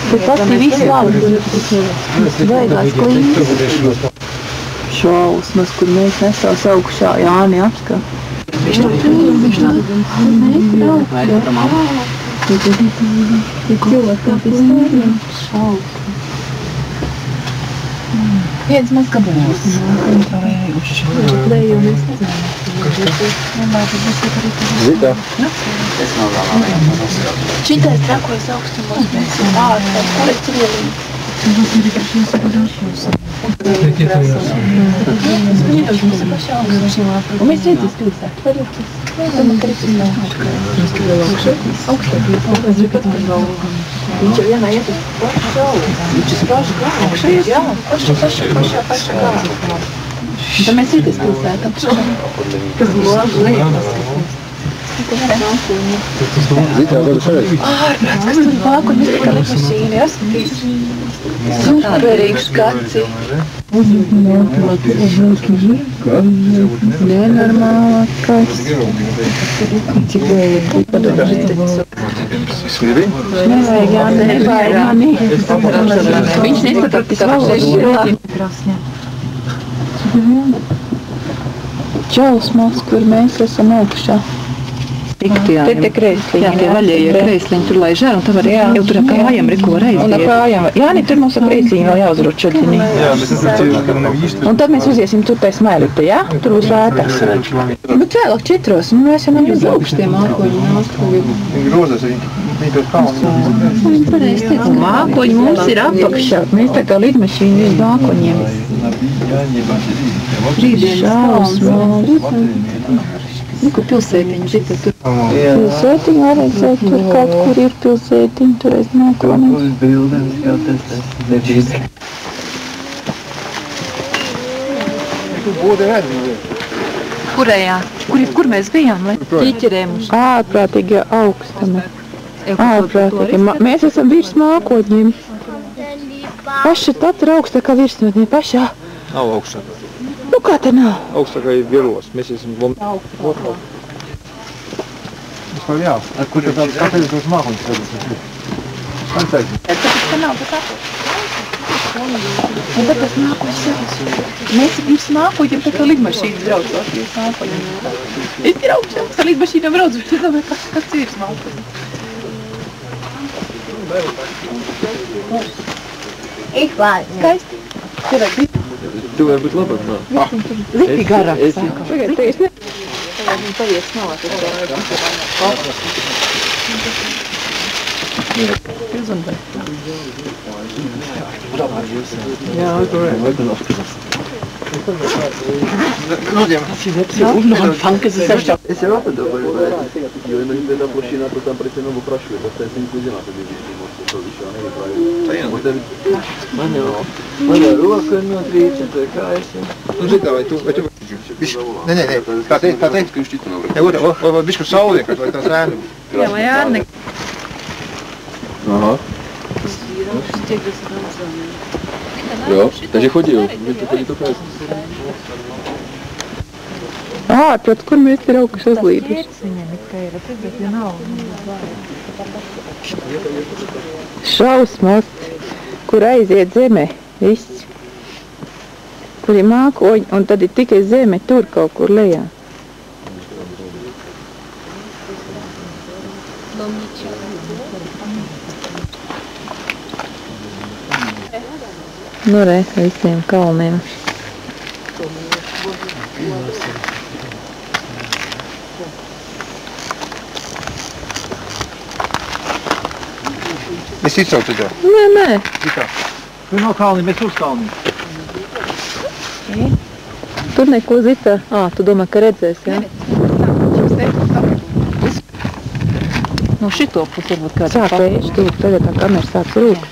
Bet pati visu labi. Beigās klīnas. Šausmas, kur mēs nesās augšā Jāni apskat. Viņš to viens maz gabalus. Zitā? Šitais trakojas augstumos, mēs jau vārtās, kur ir cielīts. Un mēs redzam pilsētu. Viņš jau vienā iet uz pašu galvu. Viņš uz pašu galvu. Jā, paša galvu. Tad mēs redzam pilsētu. Kas ložu lietas. Zitā, kādu šeit? Ārprāts, kas tur vāk un iztika lidmašīni, jāskatīs. Superīgs gaci. Nenormālākais. Cik vajag padomāt. Nevajag, jā, nebaidāni. Viņš nestatāk valodas. Čausmas, kur mēs esam augšā. Te te kreisliņi. Jā, tie vaļējie kreisliņi tur lai žēr, un tā var jau tur ar kājām reko reizi. Un ar kājām. Jā, ne, tur mums ar kreisliņi vēl jāuzrot šodien. Un tad mēs uziesim tur tai smailite, jā? Tur būs vērtās. Bet vēlāk 4, un mēs jau nav augšu tie mākoņi. Viņi grozās, viņi pēc kalna. Viņi pareizi teica, ka mākoņi mums ir apakšā. Mēs tā kā lidmašīni uz mākoņiem. Šausmas. Kur pilsētiņa, Zita, tur? Pilsētiņa var redzēt, tur kaut kur ir pilsētiņa, tur es nākonu. Uz bildes, kā tas nebīd. Kurējā? Kur mēs bijām? Ķiķerēm. Ārprātīgi augstami. Ārprātīgi. Mēs esam virs mākoņiem. Paša tad ir augstā kā virsnotnie. Pašā. Nav augstā. Nu kā te nav? Augstākā ir Vieros. Mēs esam otrā. Vispār jā. Kur ir tāds kāpēc tos mākoņus redzas? Skaņcēk. Tāpēc, ka nav tas apakšs. Bet tas mākoņs jau. Mēs virs mākoņiem tā kā lidmašīnas braucot virs mākoņiem. Es ir augšā, ka lidmašīnām braucu, bet es domāju, kas ir virs mākoņiem. Skaisti. Tur vajag visu. Tu vari būt labāk, nā? Ziti garāk sākam. Tagad te es ne... Viņi pavies malā, tas Pilsonbai. Jā, Es jau apadomāju, jo viena plošina to tam prece novu prašuje, to je inkluzivna to to više, man jau roka no trīča, kā esi. Nu, Zitā, vai tu... Nē, kā te? Vai bišku sauli vienkārši, vai tās ēnu? Jā, vai ēni? Ага. Jo, takže chodil, chodí to pēc. Ārprāt, kur mēs ir auguši uzlīduši? Šausmas, kur aiziet zeme, viss. Kur ir mākoņi, un tad ir tikai zeme tur kaut kur lejā. Nu re, visiem kalniem. Es izsaucu tev. Nē. Zitā. Tur nav kalni, mēs uz kalni. Tur neko Zita. Tu domā, ka redzēs, jā? No šito pusi varbūt kāds sāpējuši tur, tagad tā kamera sāc rūk.